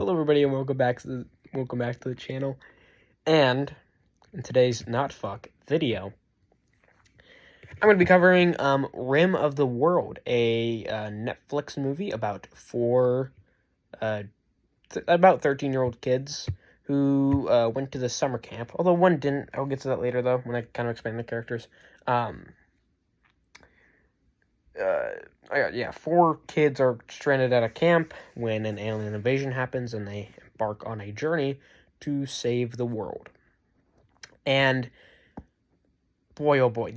Hello, everybody, and welcome back to the channel. And in today's not fuck video, I'm going to be covering Rim of the World, a Netflix movie about about 13-year-old kids who went to the summer camp. Although one didn't. I'll get to that later, though, when I kind of explain the characters. Four kids are stranded at a camp when an alien invasion happens, and they embark on a journey to save the world. And boy, oh boy,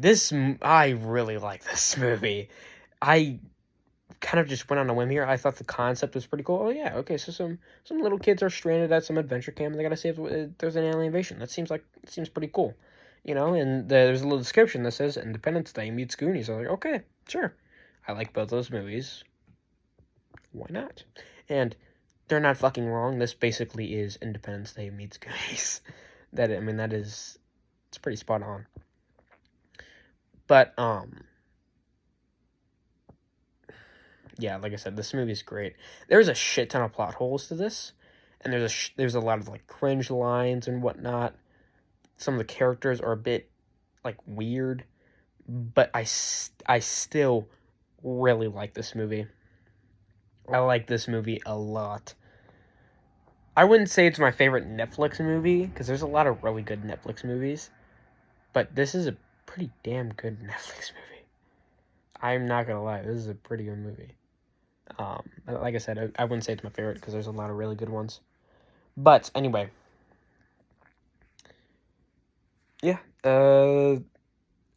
I really like this movie. I kind of just went on a whim here. I thought the concept was pretty cool. Oh yeah, okay, so some little kids are stranded at some adventure camp, and they gotta save. There's an alien invasion. It seems pretty cool, And there's a little description that says Independence Day meets Goonies. I was like, okay, sure. I like both those movies. Why not? And they're not fucking wrong. This basically is Independence Day meets Goonies. It's pretty spot on. But, yeah, like I said, this movie is great. There's a shit ton of plot holes to this, and there's a lot of, cringe lines and whatnot. Some of the characters are a bit, weird, but I still really like this movie. I like this movie a lot. I wouldn't say it's my favorite Netflix movie, because there's a lot of really good Netflix movies, but this is a pretty damn good Netflix movie. I'm not gonna lie, this is a pretty good movie. Like I said, I wouldn't say it's my favorite, because there's a lot of really good ones. But, anyway. Yeah, I'll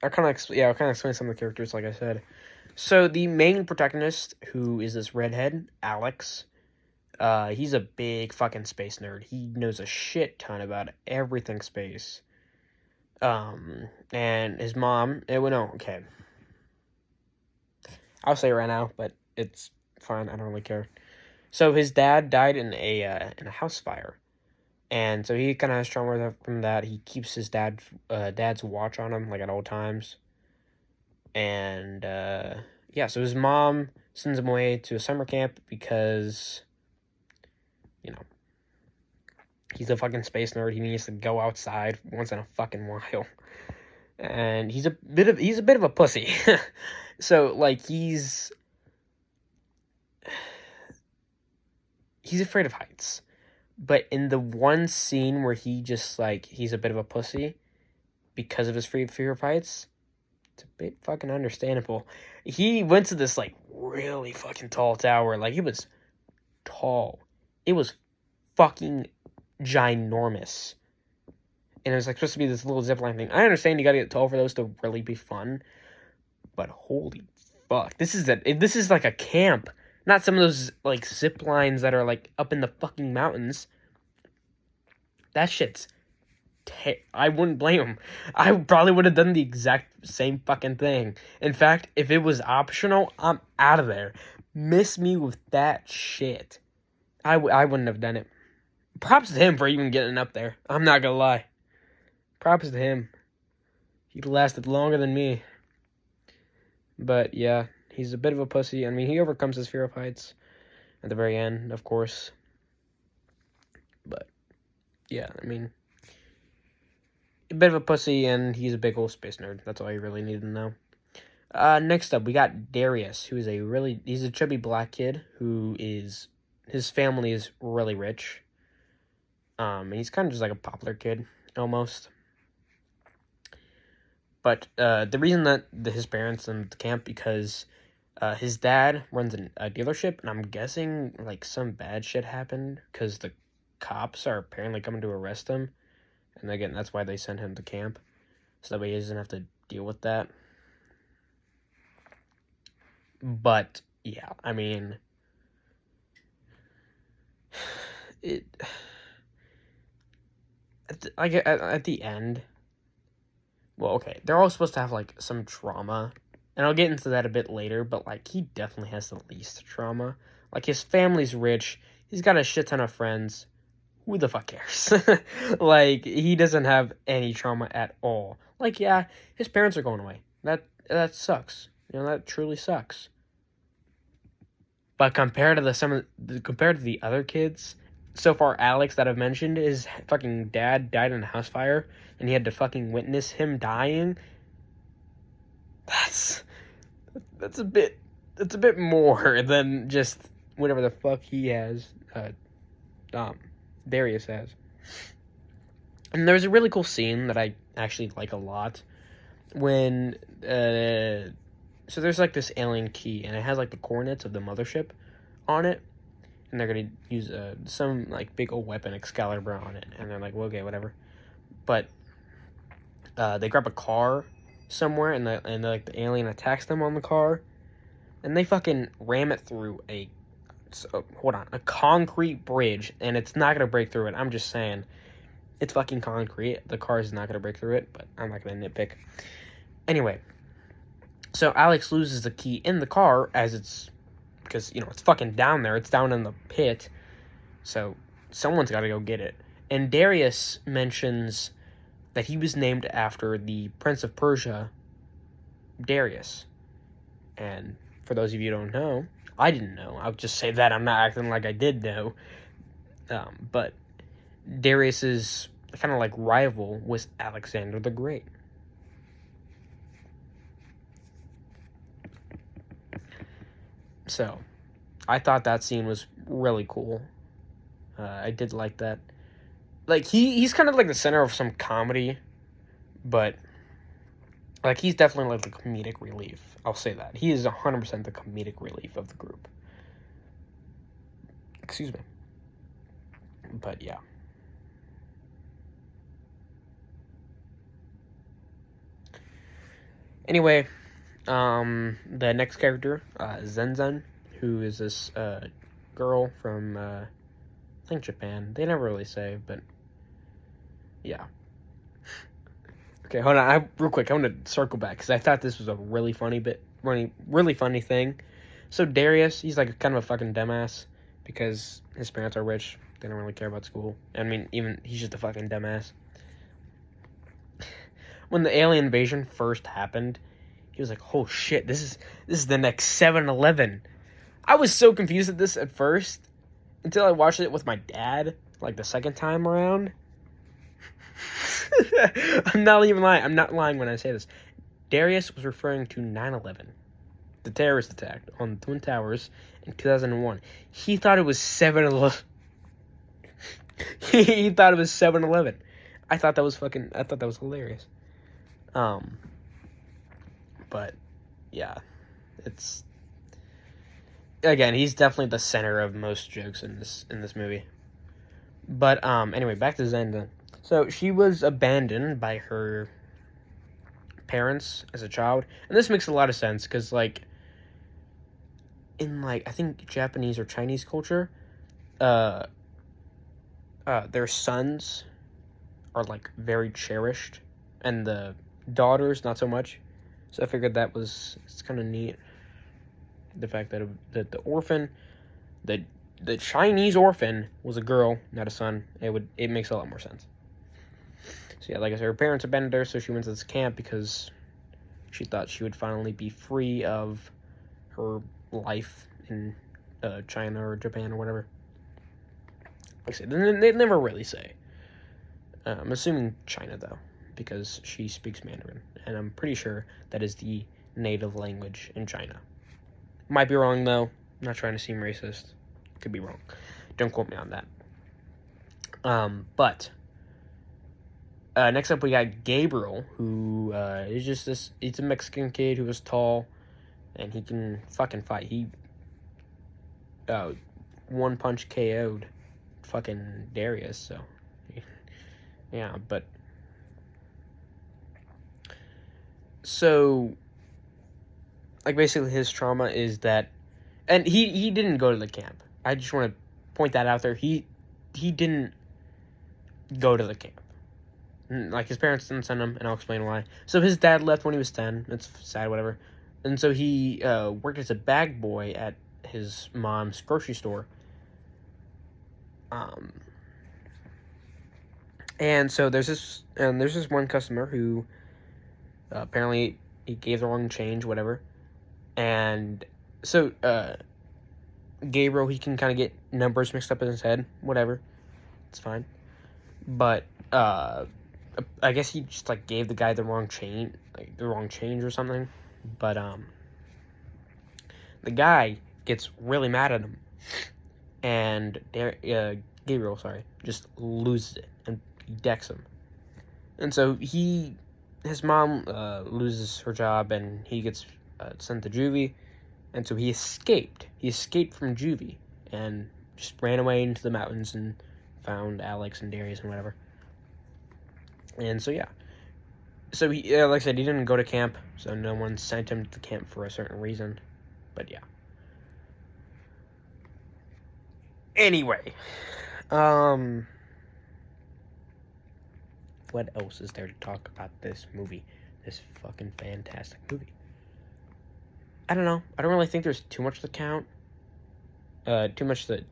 kind of explain some of the characters, like I said. So, the main protagonist, who is this redhead, Alex, he's a big fucking space nerd. He knows a shit ton about everything space. And his mom, okay. I'll say it right now, but it's fine, I don't really care. So, his dad died in a house fire. And so he kind of has trauma from that. He keeps his dad's watch on him, at all times. And, so his mom sends him away to a summer camp because, he's a fucking space nerd. He needs to go outside once in a fucking while. And he's a bit of a pussy. So, he's afraid of heights. But in the one scene where he just, he's a bit of a pussy because of his fear of heights, it's a bit fucking understandable. He went to this, really fucking tall tower. It was tall. It was fucking ginormous. And it was, supposed to be this little zipline thing. I understand you gotta get tall for those to really be fun. But holy fuck. This is like a camp. Not some of those, zip lines that are, up in the fucking mountains. That shit's... I wouldn't blame him. I probably would have done the exact same fucking thing. In fact, if it was optional, I'm out of there. Miss me with that shit. I wouldn't have done it. Props to him for even getting up there. I'm not gonna lie. Props to him. He lasted longer than me. But, yeah. He's a bit of a pussy. He overcomes his fear of heights at the very end, of course. But, yeah, a bit of a pussy, and he's a big old space nerd. That's all you really need to know. Next up, we got Darius, who is he's a chubby black kid his family is really rich. And he's kind of just like a popular kid, almost. But, the reason that his parents sent him to camp, because... his dad runs a dealership, and I'm guessing, some bad shit happened, because the cops are apparently coming to arrest him, and again, that's why they sent him to camp, so that way he doesn't have to deal with that. But, yeah, at the end, well, okay, they're all supposed to have, some trauma. And I'll get into that a bit later, but, he definitely has the least trauma. His family's rich. He's got a shit ton of friends. Who the fuck cares? He doesn't have any trauma at all. Yeah, his parents are going away. That sucks. That truly sucks. But compared to the other kids, so far, Alex, that I've mentioned, his fucking dad died in a house fire, and he had to fucking witness him dying. That's a bit more than just whatever the fuck he has. Darius has. And there's a really cool scene that I actually like a lot when so there's like this alien key, and it has like the coordinates of the mothership on it, and they're gonna use some like big old weapon, Excalibur, on it, and they're like, well, okay, whatever. But they grab a car somewhere, and the alien attacks them on the car, and they fucking ram it through a concrete bridge, and it's not gonna break through it. I'm just saying, it's fucking concrete. The car is not gonna break through it, but I'm not gonna nitpick. Anyway, so Alex loses the key in the car because it's fucking down there. It's down in the pit, so someone's got to go get it. And Darius mentions that he was named after the Prince of Persia, Darius. And for those of you who don't know, I didn't know. I'll just say that. I'm not acting like I did know. But Darius's kind of like rival was Alexander the Great. So, I thought that scene was really cool. I did like that. Like, he's kind of like the center of some comedy, but like, he's definitely like the comedic relief. I'll say that. He is 100% the comedic relief of the group. Excuse me. But yeah. Anyway, the next character, Zenzen, who is this girl from I think Japan. They never really say, but yeah. Okay, hold on. Real quick, I want to circle back because I thought this was a really funny really funny thing. So Darius, he's like kind of a fucking dumbass because his parents are rich. They don't really care about school. I mean, even he's just a fucking dumbass. When the alien invasion first happened, he was like, "Oh shit, this is the next 7-Eleven." I was so confused at this at first until I watched it with my dad, like the second time around. I'm not even lying. I'm not lying when I say this. Darius was referring to 9/11, the terrorist attack on the Twin Towers in 2001. He thought it was 7-Eleven. He thought it was 7-Eleven. I thought that was hilarious. But yeah, it's again, he's definitely the center of most jokes in this movie. But anyway, back to Zenda. So she was abandoned by her parents as a child, and this makes a lot of sense because like in like I think Japanese or Chinese culture, their sons are like very cherished, and the daughters not so much. So I figured it's kind of neat. The fact that the orphan, the Chinese orphan was a girl, not a son. It makes a lot more sense. So yeah, like I said, her parents abandoned her, so she went to this camp because she thought she would finally be free of her life in China or Japan or whatever. Like I said, they never really say. I'm assuming China though, because she speaks Mandarin, and I'm pretty sure that is the native language in China. Might be wrong though. I'm not trying to seem racist. Could be wrong. Don't quote me on that. But next up we got Gabriel, who is just this. He's a Mexican kid who was tall, and he can fucking fight. He one punch KO'd fucking Darius. So yeah, but so like basically his trauma is that, and he didn't go to the camp. I just want to point that out there. He didn't go to the camp. Like, his parents didn't send him, and I'll explain why. So his dad left when he was 10. It's sad, whatever. And so he worked as a bag boy at his mom's grocery store. And so there's this one customer who apparently he gave the wrong change, whatever. And so Gabriel, he can kind of get numbers mixed up in his head. Whatever. It's fine. But, I guess he just, like, gave the guy the wrong chain, like, the wrong change or something. But, the guy gets really mad at him. And, Gabriel, just loses it. And he decks him. And so his mom, loses her job, and he gets, sent to juvie. And so he escaped. He escaped from juvie. And just ran away into the mountains and found Alex and Darius and whatever. And so, yeah. So, he, like I said, he didn't go to camp. So, no one sent him to camp for a certain reason. But, yeah. Anyway. What else is there to talk about this movie? This fucking fantastic movie. I don't know. I don't really think there's too much to count. Too much to,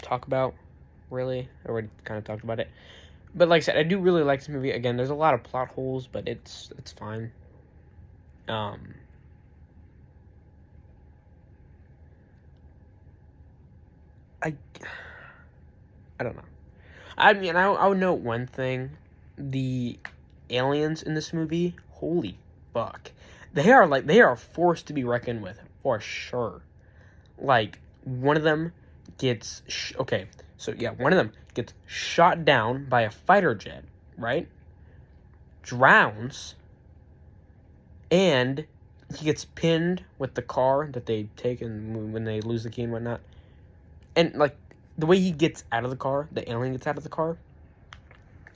talk about, really. I already kind of talked about it. But like I said, I do really like this movie. Again, there's a lot of plot holes, but it's fine. I don't know. I mean, I would note one thing. The aliens in this movie, holy fuck. They are forced to be reckoned with, for sure. Like, one of them gets, one of them gets shot down by a fighter jet, right? Drowns, and he gets pinned with the car that they take when they lose the key and whatnot. And, like, the way he gets out of the car, the alien gets out of the car,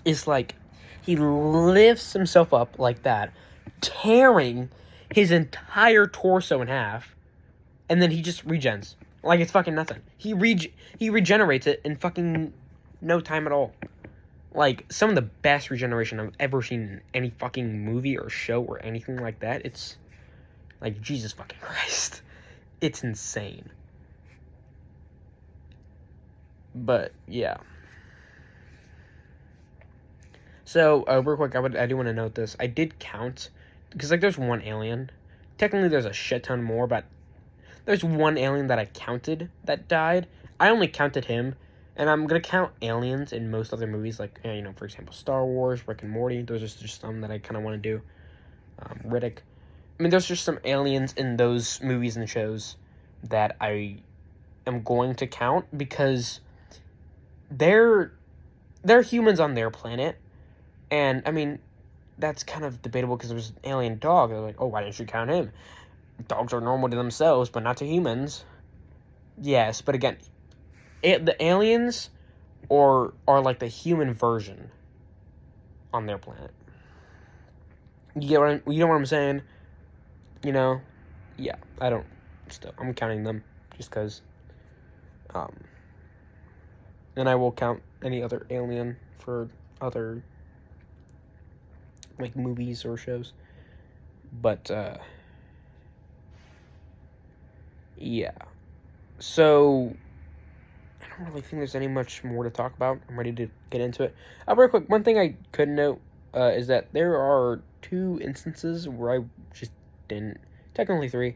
is like, he lifts himself up like that, tearing his entire torso in half, and then he just regens. Like, it's fucking nothing. He regenerates it in fucking no time at all. Like, some of the best regeneration I've ever seen in any fucking movie or show or anything like that. It's, like, Jesus fucking Christ. It's insane. But, yeah. So, real quick, I do want to note this. I did count, because, like, there's one alien. Technically, there's a shit ton more, but there's one alien that I counted that died. I only counted him, and I'm going to count aliens in most other movies, like, for example, Star Wars, Rick and Morty. Those are just some that I kind of want to do. Riddick. I mean, there's just some aliens in those movies and shows that I am going to count, because they're humans on their planet. And, I mean, that's kind of debatable because there's an alien dog. They're like, oh, why didn't you count him? Dogs are normal to themselves, but not to humans. Yes, but again, the aliens are like the human version on their planet. You know what I'm saying? Yeah, I'm counting them just because. And I will count any other alien for other, like, movies or shows. But, yeah. So, I don't really think there's any much more to talk about. I'm ready to get into it. Real quick, one thing I could note is that there are 2 instances where I just didn't, technically 3,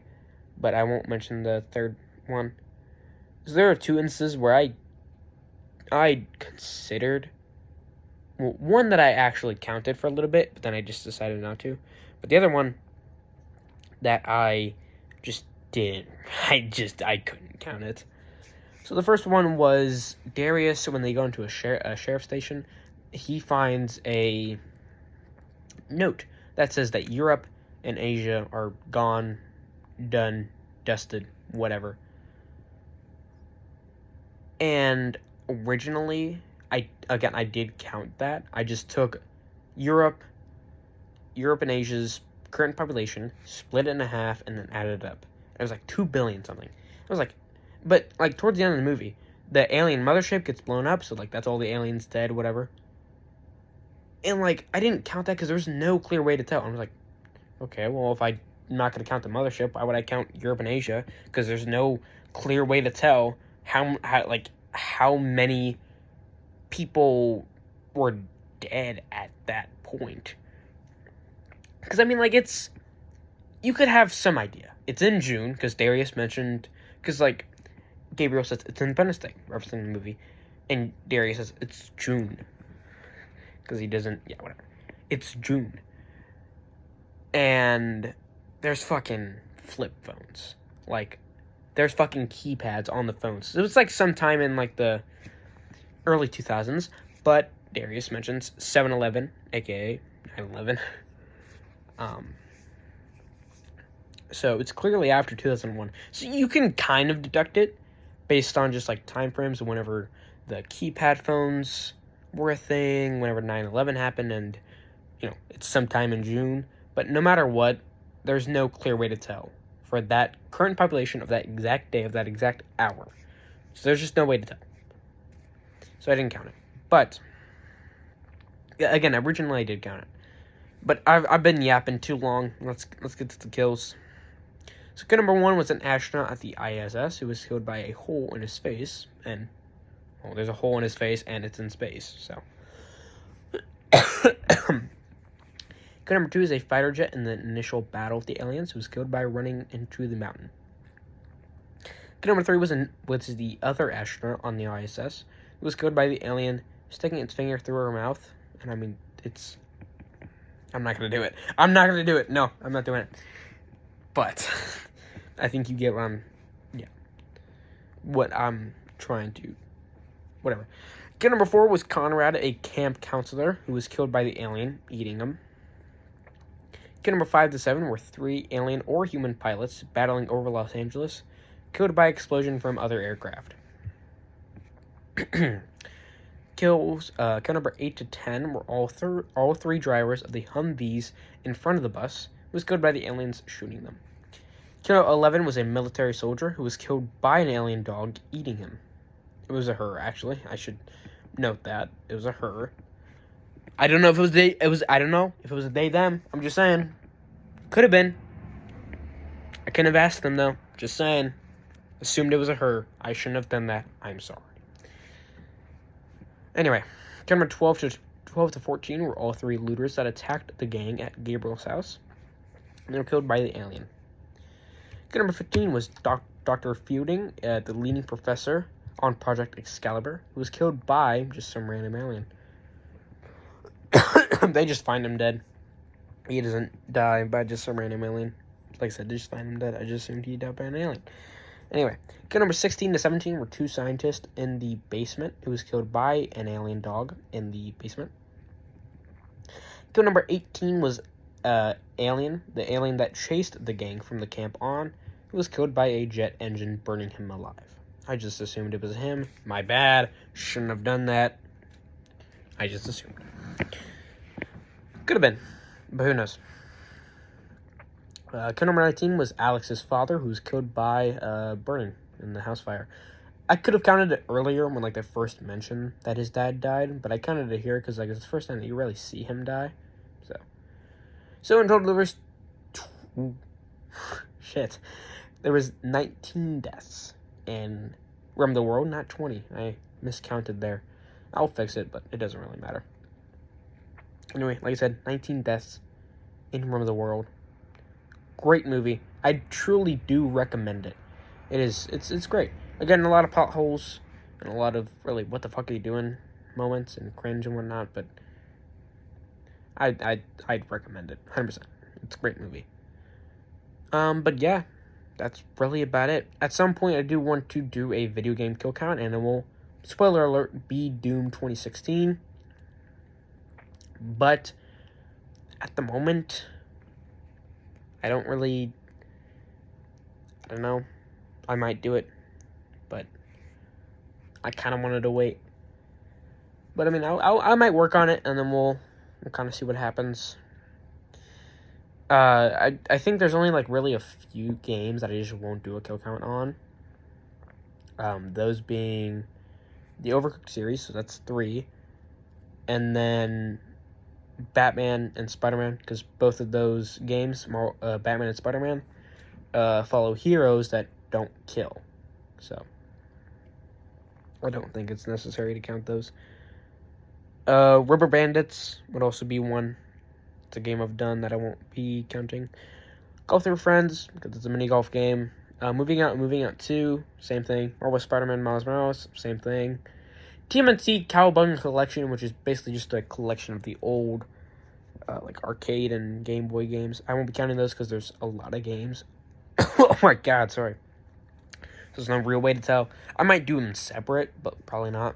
but I won't mention the third one. So there are 2 instances where I considered, well, one that I actually counted for a little bit, but then I just decided not to. But the other one that I just didn't. I couldn't count it. So the first one was Darius. When they go into a sheriff's station, he finds a note that says that Europe and Asia are gone, done, dusted, whatever. And originally, I did count that. I just took Europe and Asia's current population, split it in half, and then added it up. It was like 2 billion something. I was like, but like towards the end of the movie, the alien mothership gets blown up, so like that's all the aliens dead, whatever. And like I didn't count that because there was no clear way to tell. I was like, okay, well if I'm not gonna count the mothership, why would I count Europe and Asia? Because there's no clear way to tell how many people were dead at that point. Because, I mean, like, you could have some idea. It's in June, because Darius mentioned, because, like, Gabriel says it's Independence Day, referencing the movie. And Darius says it's June. Because he doesn't, yeah, whatever. It's June. And there's fucking flip phones. Like, there's fucking keypads on the phones. It was like sometime in like the early 2000s. But Darius mentions 7-Eleven, aka 9/11. So it's clearly after 2001. So you can kind of deduct it based on just like time frames of whenever the keypad phones were a thing, whenever 9/11 happened, and it's sometime in June. But no matter what, there's no clear way to tell for that current population of that exact day, of that exact hour. So there's just no way to tell. So I didn't count it. But again, originally I did count it. But I've been yapping too long. Let's get to the kills. So kill number 1 was an astronaut at the ISS who was killed by a hole in his face. And, well, there's a hole in his face and it's in space, so. Kill number 2 is a fighter jet in the initial battle with the aliens who was killed by running into the mountain. Kill number 3 was the other astronaut on the ISS who was killed by the alien sticking its finger through her mouth. And I mean, I'm not going to do it. I'm not going to do it. No, I'm not doing it. But I think you get what I'm trying to, whatever. Kill number 4 was Conrad, a camp counselor who was killed by the alien eating him. Kill number 5 to 7 were 3 alien or human pilots battling over Los Angeles, killed by explosion from other aircraft. Kill number 8 to 10 were all 3 drivers of the Humvees in front of the bus, who was killed by the aliens shooting them. Kill 11 was a military soldier who was killed by an alien dog eating him. It was a her, actually. I should note that. It was a her. I don't know if it was they. I don't know if it was a they, them. I'm just saying. Could have been. I couldn't have asked them, though. Just saying. Assumed it was a her. I shouldn't have done that. I'm sorry. Anyway. Kill number 12 to 14 were all 3 looters that attacked the gang at Gabriel's house. And they were killed by the alien. Kill number 15 was Dr. Fielding, the leading professor on Project Excalibur, who was killed by just some random alien. They just find him dead. He doesn't die by just some random alien. Like I said, they just find him dead. I just assumed he died by an alien. Anyway, kill number 16 to 17 were 2 scientists in the basement who was killed by an alien dog in the basement. Kill number 18 was the alien that chased the gang from the camp on, who was killed by a jet engine burning him alive. I just assumed it was him. My bad. Shouldn't have done that. I just assumed. Could have been, but who knows. Kill number 19 was Alex's father, who was killed by burning in the house fire. I could have counted it earlier when they first mentioned that his dad died, but I counted it here because it's the first time that you really see him die. So in total, there was there was 19 deaths in Realm of the World, not 20. I miscounted there. I'll fix it, but it doesn't really matter. Anyway, like I said, 19 deaths in Realm of the World. Great movie. I truly do recommend it. It's great. Again, a lot of plot holes and a lot of really what the fuck are you doing moments and cringe and whatnot, but I'd recommend it 100%. It's a great movie. But yeah, that's really about it. At some point, I do want to do a video game kill count, and it will, spoiler alert, be Doom 2016. But at the moment, I don't know. I might do it, but I kind of wanted to wait. But I mean, I might work on it, and then we'll kind of see what happens. I think there's only really a few games that I just won't do a kill count on. Those being the Overcooked series, so that's 3, and then Batman and Spider-Man, because both of those games, Batman and Spider-Man, follow heroes that don't kill. So I don't think it's necessary to count those. Rubber Bandits would also be one. It's a game I've done that I won't be counting. Golf with Your Friends, because it's a mini golf game. Moving Out 2, same thing. Marvel Spider-Man Miles Morales, same thing. TMNT Cowabunga Collection, which is basically just a collection of the old like arcade and Game Boy games. I won't be counting those because there's a lot of games. Oh my god, sorry. There's no real way to tell. I might do them separate, but probably not.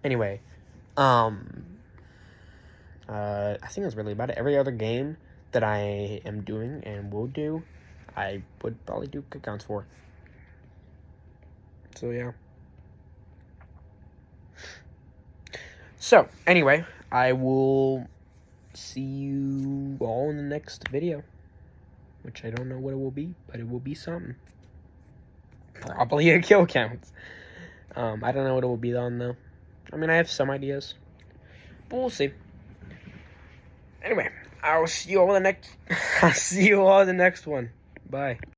Anyway, I think that's really about it. Every other game that I am doing and will do, I would probably do accounts for. So yeah. So anyway, I will see you all in the next video, which I don't know what it will be, but it will be something. Probably a kill count. I don't know what it will be on though. I mean, I have some ideas, but we'll see. Anyway, I'll see you all in the next. I'll see you all in the next one. Bye.